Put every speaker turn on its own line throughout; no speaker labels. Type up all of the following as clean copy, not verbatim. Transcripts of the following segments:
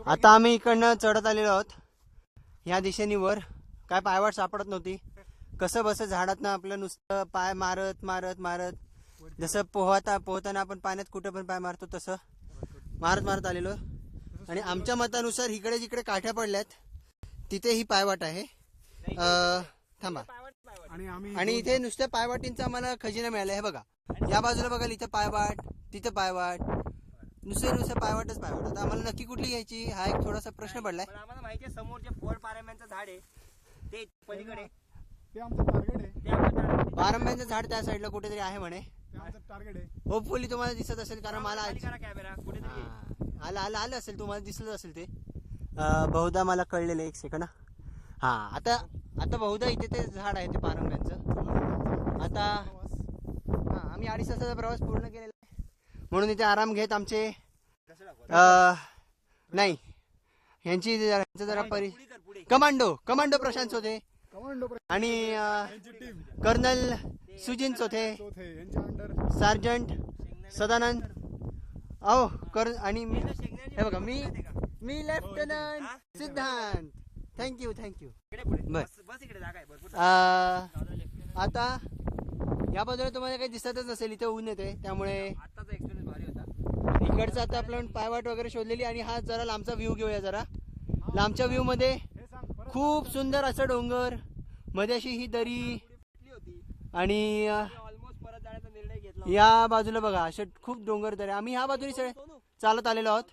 आता आम्ही इकडनं चढत आलेलो आहोत ह्या दिशेने वर. काय पायवाट सापडत नव्हती. कसं बस झाडातनं आपलं नुसतं पाय मारत मारत मारत, जसं पोहताना आपण पाण्यात कुठं पण पाय मारतो तसं मारत मारत आलेलो. आणि आमच्या मतानुसार इकडे जिकडे काठ्या पडल्यात तिथे ही पायवाट आहे. थांबा. आणि इथे नुसत्या पायवाटींचा आम्हाला खजिना मिळाला. हे बघा, या बाजूला बघाल इथे पायवाट, तिथे पायवाट, नुसते पायवाटच पायवाट. आता आम्हाला नक्की कुठली घ्यायची हा एक थोडासा प्रश्न पडलाय.
आम्हाला माहिती आहे समोर जे फोड पारंब्याचं झाड आहे ते पलीकडे,
ते आमचं टार्गेट आहे.
ते आमचं टार्गेट आहे.
पारंब्याचं झाड त्या साईडला कुठेतरी आहे म्हणे.
ते आमचं टार्गेट आहे.
होपफुली तुम्हाला दिसत असेल, कारण मला
खाली करा कॅमेरा कुठेतरी आहे.
आलं असेल, तुम्हाला दिसलं असेल ते. बहुधा मला कळलेलं. एक सेकंड. हा, आता बहुधा इथे ते झाड आहे ते पारंब्यांचं. आता आम्ही 2.5 तासाचा प्रवास पूर्ण केलेला आहे, म्हणून इथे आराम घेत आमचे नाही ह्यांची जरा कमांडो प्रशांत होते आणि कर्नल सुजिन होते, सार्जंट सदानंद आणि हे बघा मी लेफ्टनंट सिद्धांत. थँक्यू. आता या बाजूला तुम्हाला काही दिसतच नसेल, इथे ऊन येते त्यामुळे.
आताचा एक्सपिरियन्स भारी होता.
इकडचा आता आपण पायवाट वगैरे शोधलेली. आणि हा जरा लांबचा व्ह्यू घेऊया. जरा लांबच्या व्ह्यू मध्ये खूप सुंदर असं डोंगर, मध्ये अशी ही दरी, आणि
ऑलमोस्ट परत जाण्याचा निर्णय घेतला.
या बाजूला बघा असे खूप डोंगर दऱ्या. आम्ही ह्या बाजूने चालत आलेलो आहोत.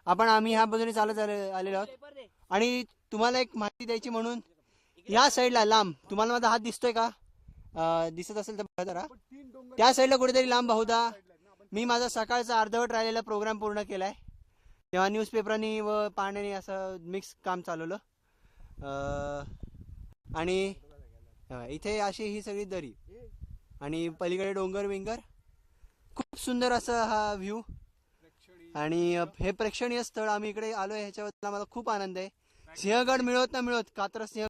आम्ही ह्या बाजूने चालत आलेलो आहोत. आणि तुम्हाला एक माहिती द्यायची म्हणून, या साईडला लांब तुम्हाला माझा हात दिसतोय का? दिसत असेल तर बघा जरा. त्या साईडला कुठेतरी लांब बहुधा मी माझा सकाळचा अर्धवट राहिलेला प्रोग्राम पूर्ण केलाय, तेव्हा न्यूजपेपरनी व पाण्याने असं मिक्स काम चालवलं. आणि इथे अशी ही सगळी दरी आणि पलीकडे डोंगर विंगर, खूप सुंदर असं हा व्ह्यू. आणि हे प्रेक्षणीय स्थळ आम्ही इकडे आलोय, ह्याच्याबद्दल आम्हाला खूप आनंद आहे. सिंहगड मिळत ना मिळत, कात्रज सिंह